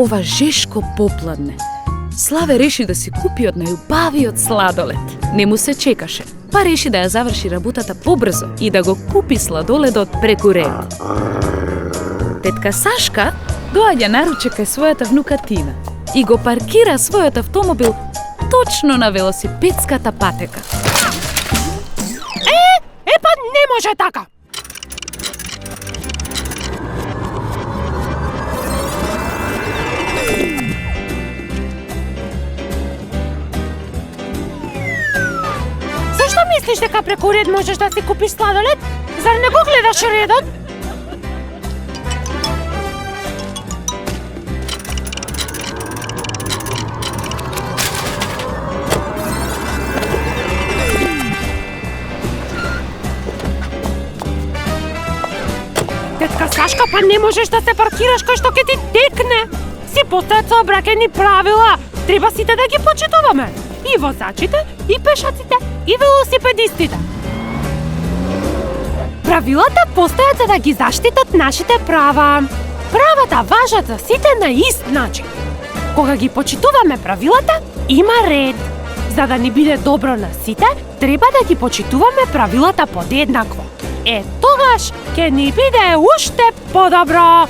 ова жешко попладне, Славе реши да си купи од најубавиот сладолед. Не му се чекаше, па реши да ја заврши работата побрзо и да го купи сладоледот преку ред. Тетка Сашка доаѓа наруче кај својата внука Тина и го паркира својот автомобил точно на велосипедската патека. Па не може така! Зашто мислиш дека преку ред можеш да си купиш сладолед? Зар не го гледаш редот? Тетка Сашка, па не можеш да се паркираш кај што ќе ти текне. Си постојат сообраќајни правила. Треба сите да ги почитуваме. И возачите, и пешаците, и велосипедистите. Правилата постојат за да ги заштитат нашите права. Правата важат за сите на ист начин. Кога ги почитуваме правилата, има ред. За да ни биде добро на сите, треба да ги почитуваме правилата подеднакво. Тогаш ќе ни биде уште подобро.